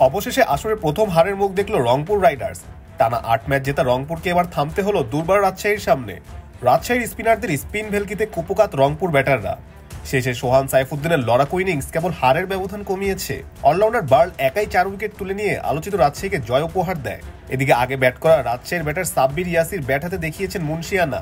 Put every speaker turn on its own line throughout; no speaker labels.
অবশেষে আসরের প্রথম হারের মুখ দেখল রংপুর রাইডার্স। টানা ৮ ম্যাচ জেতা রংপুরকে এবার থামতে হলো দুর্বার রাজশাহীর সামনে। রাজশাহীর স্পিনারদের স্পিন ভেলকিতে কুপোকাত রংপুর ব্যাটাররা। শেষে সোহান সাইফুদ্দিনের লড়াকু ইনিংস কেবল হারের ব্যবধান কমিয়েছে। অলরাউন্ডার বার্ল একাই ৪ উইকেট তুলে নিয়ে আলোচিত রাজশাহীকে জয় উপহার দেয়। এদিকে আগে ব্যাট করা রাজশাহীর ব্যাটার সাব্বির ইয়াসির ব্যাট হাতে দেখিয়েছেন মুন্সিয়ানা।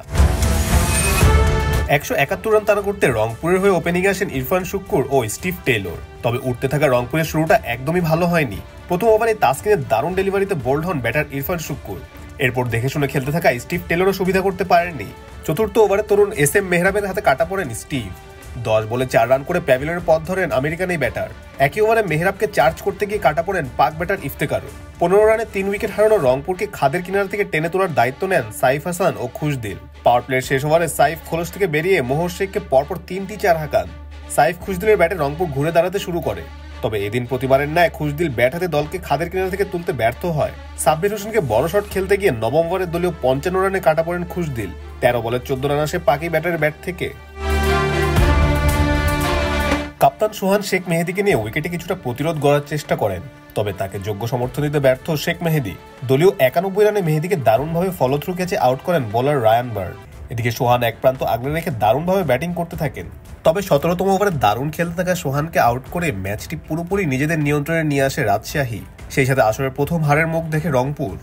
১৭১ রান তাড়া করতে রংপুরের হয়ে ওপেনিং আসেন ইরফান শুক্কুর ও স্টিভ টেইলর। তবে উঠতে থাকা রংপুরের শুরুটা একদমই ভালো হয়নি। প্রথম ওভারে তাসকিনের দারুণ ডেলিভারিতে বোল্ড হন ব্যাটার ইরফান শুক্কুর। এরপর দেখে শুনে খেলতে থাকা স্টিভ টেইলরও সুবিধা করতে পারেননি। চতুর্থ ওভারে তরুণ SM মেহরাবের হাতে কাটা পড়েন স্টিভ। ১০ বলে ৪ রান করে প্যাভিলিয়নের পথ ধরেন আমেরিকান এই ব্যাটার। একই ওভারে মেহরাবকে চার্জ করতে গিয়ে কাটা পড়েন পাক ব্যাটার ইফতেখারও। ১৫ রানে ৩ উইকেট হারানো রংপুরকে খাদের কিনারা থেকে টেনে তোলার দায়িত্ব নেন সাইফ হাসান ও খুশদিল। পাওয়ার প্লের শেষ ওভারে সাইফ খোলস থেকে বেরিয়ে মোহর শেখকে পরপর ৩টি ৪ হাঁকান। সাইফ খুশদিলের ব্যাটে রংপুর ঘুরে দাঁড়াতে শুরু করে। তবে এদিন প্রতিবারের ন্যায় খুশদিল ব্যাট হাতে দলকে খাদের কিনারা থেকে তুলতে ব্যর্থ হয়। সাব্বির হোসেনকে বড় শট খেলতে গিয়ে নবম ওভারের দলীয় ৫৫ রানে কাটা পড়েন খুশদিল। ১৩ বলে ১৪ রান আসে পাকি ব্যাটারের ব্যাট থেকে। কাপ্তান সোহান শেখ মেহেদীকে নিয়ে উইকেটে কিছুটা প্রতিরোধ গড়ার চেষ্টা করেন, তবে তাকে যোগ্য সমর্থন দিতে ব্যর্থ শেখ মেহেদী। দলীয় ৯১ রানে মেহেদীকে দারুণভাবে ফলো থ্রু ক্যাচে আউট করেন বোলার রায়ান বার্ড। এদিকে সোহান এক প্রান্ত আগলে রেখে দারুণভাবে ব্যাটিং করতে থাকেন। তবে ১৭তম ওভারে দারুণ খেলতে থাকা সোহানকে আউট করে ম্যাচটি পুরোপুরি নিজেদের নিয়ন্ত্রণে নিয়ে আসে রাজশাহী। সেই সাথে আসরের প্রথম হারের মুখ দেখে রংপুর।